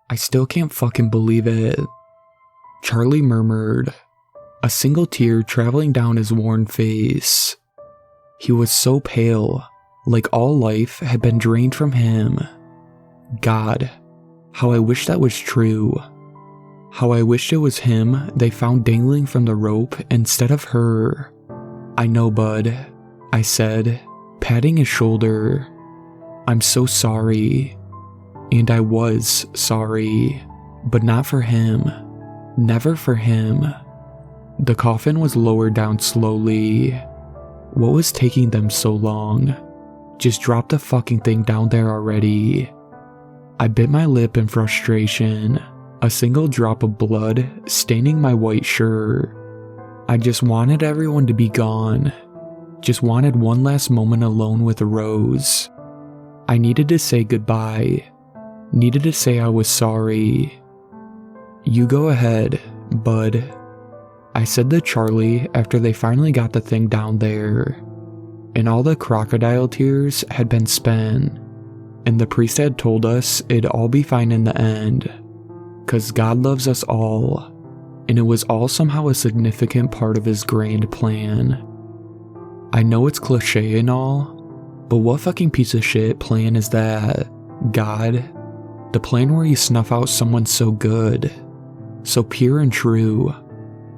I still can't fucking believe it," Charlie murmured, a single tear traveling down his worn face. He was so pale, like all life had been drained from him. God, how I wish that was true. How I wished it was him they found dangling from the rope instead of her. "I know, bud," I said, patting his shoulder. "I'm so sorry." And I was sorry, but not for him. Never for him. The coffin was lowered down slowly. What was taking them so long? Just drop the fucking thing down there already. I bit my lip in frustration, a single drop of blood staining my white shirt. I just wanted everyone to be gone. Just wanted one last moment alone with Rose. I needed to say goodbye. Needed to say I was sorry. "You go ahead, bud," I said to Charlie after they finally got the thing down there. And all the crocodile tears had been spent. And the priest had told us it'd all be fine in the end. 'Cause God loves us all. And it was all somehow a significant part of his grand plan. I know it's cliche and all, but what fucking piece of shit plan is that? God? The plan where you snuff out someone so good, so pure and true,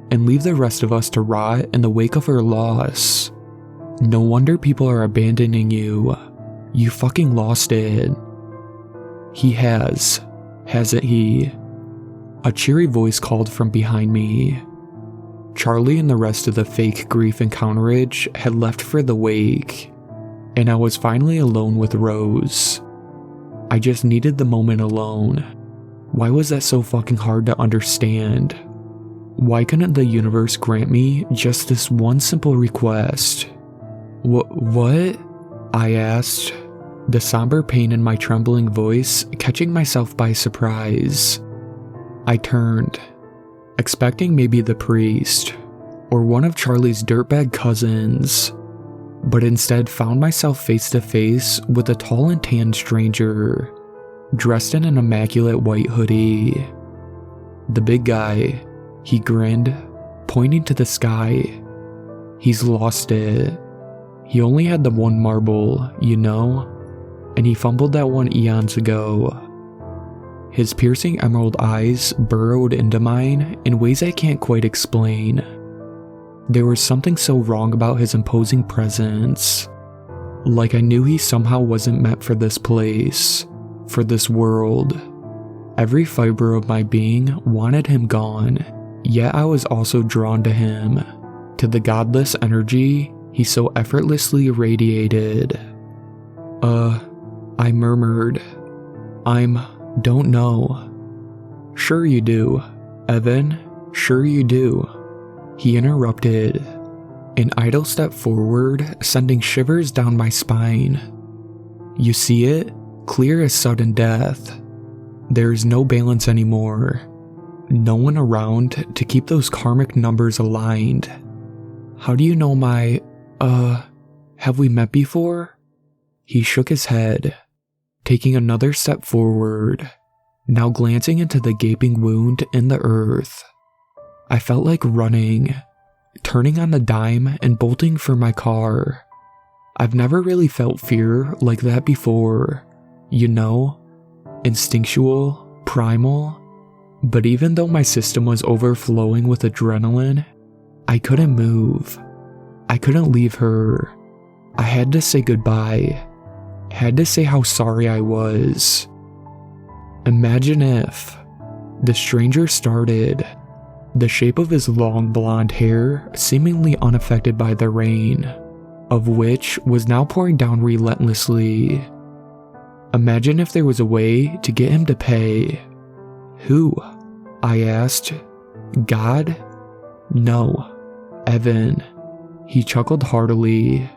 and leave the rest of us to rot in the wake of her loss. No wonder people are abandoning you. You fucking lost it. He has, hasn't he? A cheery voice called from behind me. Charlie and the rest of the fake grief encounterage had left for the wake, and I was finally alone with Rose. I just needed the moment alone. Why was that so fucking hard to understand? Why couldn't the universe grant me just this one simple request? What? I asked, the somber pain in my trembling voice catching myself by surprise. I turned, expecting maybe the priest, or one of Charlie's dirtbag cousins, but instead found myself face to face with a tall and tan stranger, dressed in an immaculate white hoodie. The big guy, he grinned, pointing to the sky. He's lost it. He only had the one marble, you know, and he fumbled that one eons ago. His piercing emerald eyes burrowed into mine in ways I can't quite explain. There was something so wrong about his imposing presence. Like I knew he somehow wasn't meant for this place, for this world. Every fiber of my being wanted him gone, yet I was also drawn to him, to the godless energy he so effortlessly radiated. I murmured, don't know." "Sure you do, Evan, sure you do," he interrupted, an idle step forward sending shivers down my spine. "You see it? Clear as sudden death. There is no balance anymore. No one around to keep those karmic numbers aligned. How do you know my, have we met before?" He shook his head, taking another step forward, now glancing into the gaping wound in the earth. I felt like running, turning on the dime and bolting for my car. I've never really felt fear like that before, you know, instinctual, primal, but even though my system was overflowing with adrenaline, I couldn't move. I couldn't leave her. I had to say goodbye. Had to say how sorry I was. Imagine if, the stranger started, the shape of his long blonde hair seemingly unaffected by the rain, of which was now pouring down relentlessly. Imagine if there was a way to get him to pay. Who? I asked. God? No. Evan. He chuckled heartily.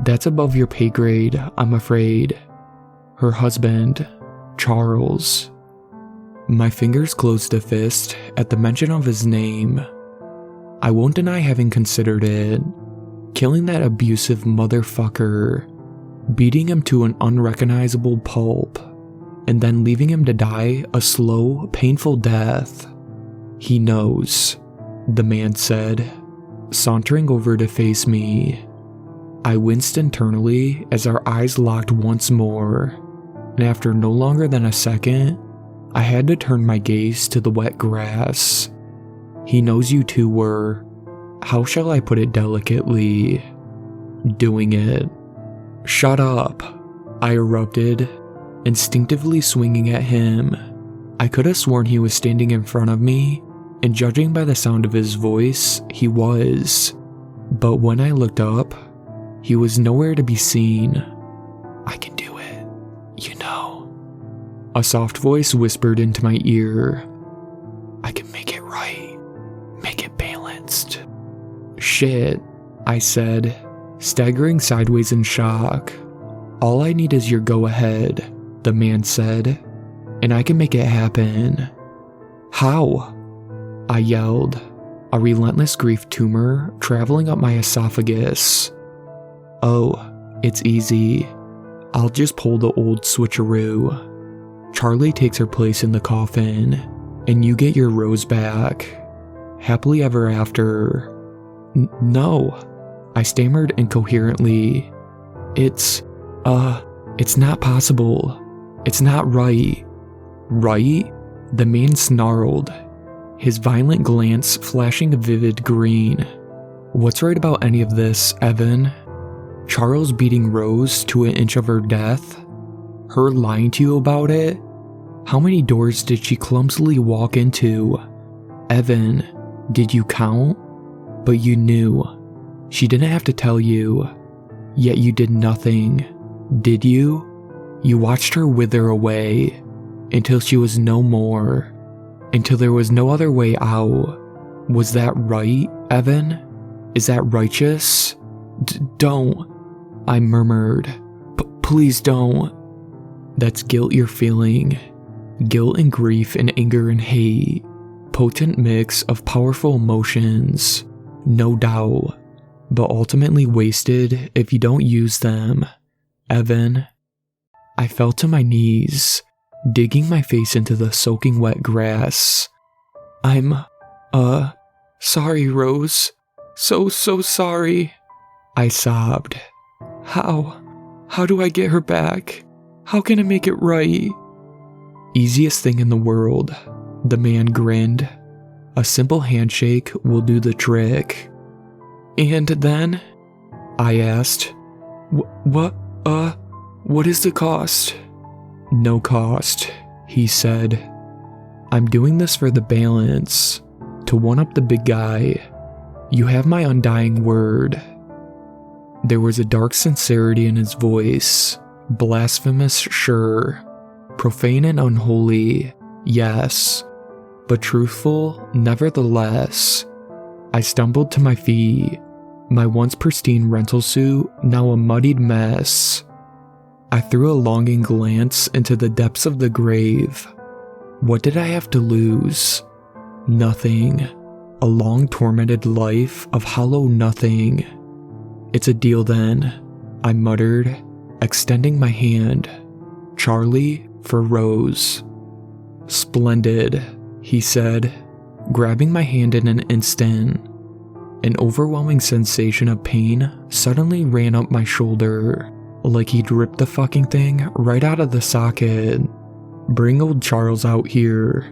That's above your pay grade, I'm afraid. Her husband, Charles. My fingers closed a fist at the mention of his name. I won't deny having considered it. Killing that abusive motherfucker. Beating him to an unrecognizable pulp. and then leaving him to die a slow, painful death. He knows, the man said, sauntering over to face me. I winced internally as our eyes locked once more, and after no longer than a second, I had to turn my gaze to the wet grass. He knows you two were, how shall I put it delicately, doing it. Shut up, I erupted, instinctively swinging at him. I could have sworn he was standing in front of me, and judging by the sound of his voice, he was. But when I looked up, he was nowhere to be seen. I can do it, you know. A soft voice whispered into my ear. I can make it right, make it balanced. Shit, I said, staggering sideways in shock. All I need is your go-ahead, the man said, and I can make it happen. How? I yelled, a relentless grief tumor traveling up my esophagus. Oh, it's easy. I'll just pull the old switcheroo. Charlie takes her place in the coffin, and you get your Rose back. Happily ever after. No, I stammered incoherently. It's not possible. It's not right. Right? The man snarled, his violent glance flashing a vivid green. What's right about any of this, Evan? Charles beating Rose to an inch of her death? Her lying to you about it? How many doors did she clumsily walk into? Evan, did you count? But you knew. She didn't have to tell you. Yet you did nothing, did you? You watched her wither away, until she was no more, until there was no other way out. Was that right, Evan? Is that righteous? Don't, I murmured. Please don't. That's guilt you're feeling. Guilt and grief and anger and hate. Potent mix of powerful emotions, no doubt, but ultimately wasted if you don't use them. Evan. I fell to my knees, digging my face into the soaking wet grass. I'm, sorry, Rose. So sorry. I sobbed. How do I get her back? How can I make it right? Easiest thing in the world, the man grinned. A simple handshake will do the trick. And then? I asked. What is the cost? No cost, he said. I'm doing this for the balance, to one-up the big guy. You have my undying word. There was a dark sincerity in his voice, blasphemous, sure, profane and unholy, yes, but truthful, nevertheless. I stumbled to my feet, my once pristine rental suit now a muddied mess. I threw a longing glance into the depths of the grave. What did I have to lose? Nothing. A long tormented life of hollow nothing. It's a deal then, I muttered, extending my hand. Charlie for Rose. Splendid, he said, grabbing my hand in an instant. An overwhelming sensation of pain suddenly ran up my shoulder, like he'd ripped the fucking thing right out of the socket. Bring old Charles out here,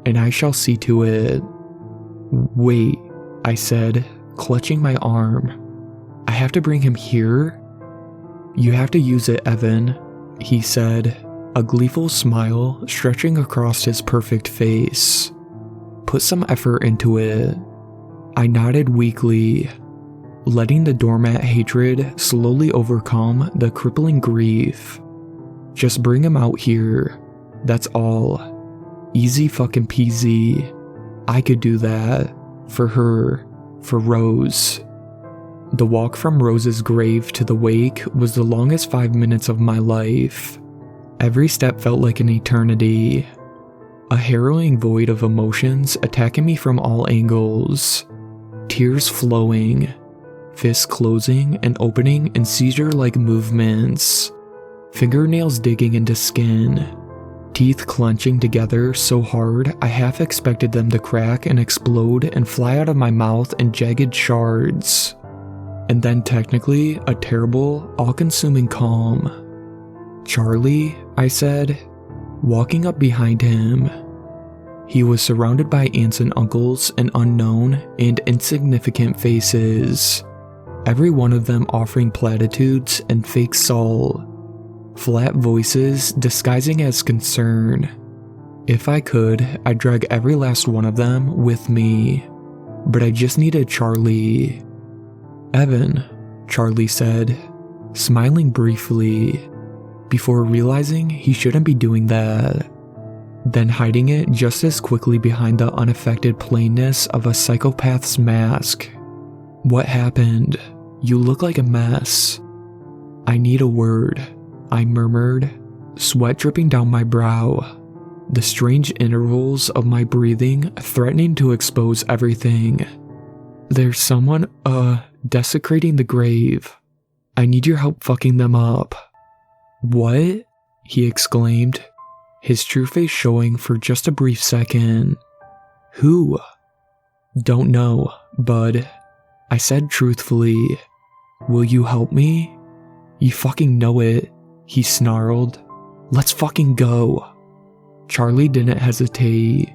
and I shall see to it. Wait, I said, clutching my arm. I have to bring him here? You have to use it, Evan, he said, a gleeful smile stretching across his perfect face. Put some effort into it. I nodded weakly, letting the doormat hatred slowly overcome the crippling grief. Just bring him out here, that's all. Easy fucking peasy. I could do that. For her. For Rose. The walk from Rose's grave to the wake was the longest 5 minutes of my life. Every step felt like an eternity. A harrowing void of emotions attacking me from all angles. Tears flowing. Fists closing and opening in seizure-like movements. Fingernails digging into skin. teeth clenching together so hard I half expected them to crack and explode and fly out of my mouth in jagged shards. And then technically a terrible, all-consuming calm. "Charlie," I said, walking up behind him. He was surrounded by aunts and uncles and unknown and insignificant faces, every one of them offering platitudes and fake salt, flat voices disguising as concern. If I could, I'd drag every last one of them with me, but I just needed Charlie. "Evan," Charlie said, smiling briefly, before realizing he shouldn't be doing that, then hiding it just as quickly behind the unaffected plainness of a psychopath's mask. "What happened? You look like a mess." "I need a word," I murmured, sweat dripping down my brow, the strange intervals of my breathing threatening to expose everything. "There's someone, desecrating the grave. I need your help fucking them up." "What?" he exclaimed, his true face showing for just a brief second. "Who?" "Don't know, bud," I said truthfully. "Will you help me?" "You fucking know it," he snarled. "Let's fucking go." Charlie didn't hesitate.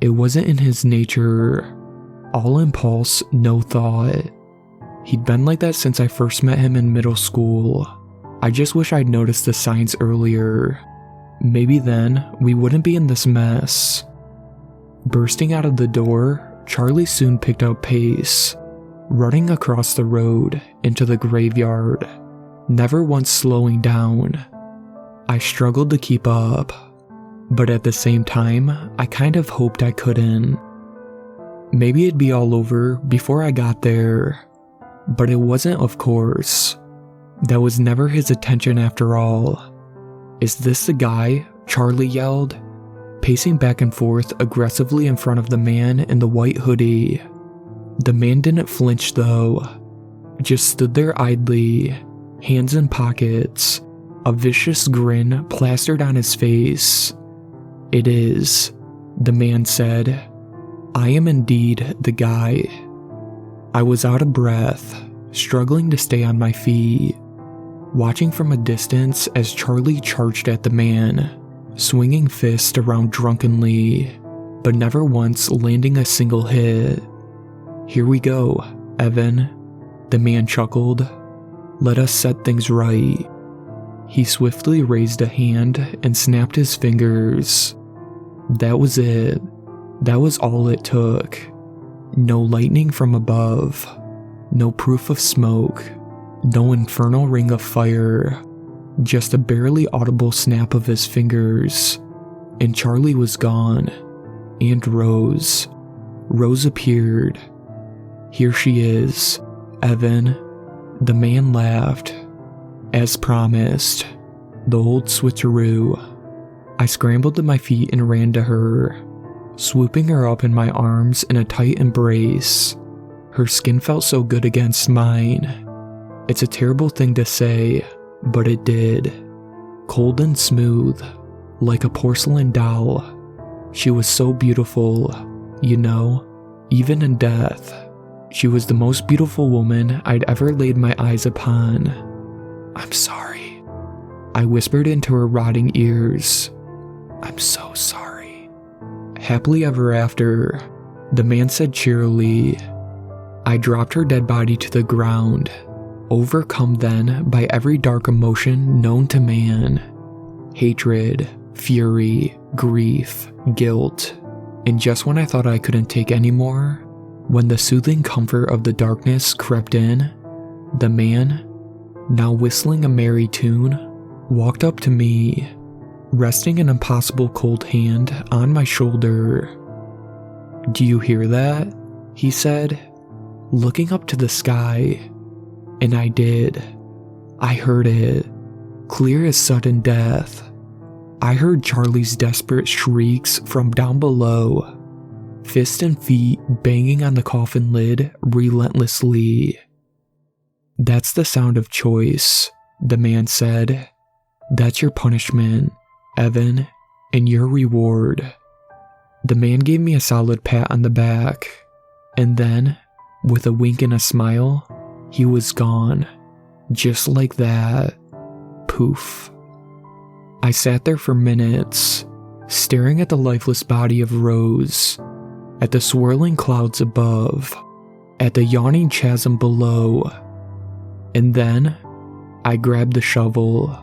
It wasn't in his nature. All impulse, no thought. He'd been like that since I first met him in middle school. I just wish I'd noticed the signs earlier. Maybe then we wouldn't be in this mess. Bursting out of the door, Charlie soon picked up pace, running across the road into the graveyard, never once slowing down. I struggled to keep up, but at the same time, I kind of hoped I couldn't. Maybe it'd be all over before I got there, but it wasn't, of course. That was never his intention after all. "Is this the guy?" Charlie yelled, pacing back and forth aggressively in front of the man in the white hoodie. The man didn't flinch though, just stood there idly, hands in pockets, a vicious grin plastered on his face. "It is," the man said. "I am indeed the guy." I was out of breath, struggling to stay on my feet, watching from a distance as Charlie charged at the man, swinging fists around drunkenly, but never once landing a single hit. "Here we go, Evan," the man chuckled. "Let us set things right." He swiftly raised a hand and snapped his fingers. That was it. That was all it took. No lightning from above, no proof of smoke, no infernal ring of fire, just a barely audible snap of his fingers, and Charlie was gone, and Rose appeared. "Here she is, Evan," the man laughed. "As promised, the old switcheroo." I scrambled to my feet and ran to her, swooping her up in my arms in a tight embrace. Her skin felt so good against mine. It's a terrible thing to say, but it did. Cold and smooth, like a porcelain doll. She was so beautiful, you know, even in death. She was the most beautiful woman I'd ever laid my eyes upon. "I'm sorry," I whispered into her rotting ears. "I'm so sorry." "Happily ever after," the man said cheerily. I dropped her dead body to the ground, overcome then by every dark emotion known to man. Hatred, fury, grief, guilt. And just when I thought I couldn't take any more, when the soothing comfort of the darkness crept in, the man, now whistling a merry tune, walked up to me, resting an impossible cold hand on my shoulder. "Do you hear that?" he said, looking up to the sky. And I did. I heard it, clear as sudden death. I heard Charlie's desperate shrieks from down below, fists and feet banging on the coffin lid relentlessly. "That's the sound of choice," the man said. "That's your punishment, Evan, and your reward." The man gave me a solid pat on the back, and then, with a wink and a smile, he was gone. Just like that. Poof. I sat there for minutes, staring at the lifeless body of Rose, at the swirling clouds above, at the yawning chasm below, and then I grabbed the shovel.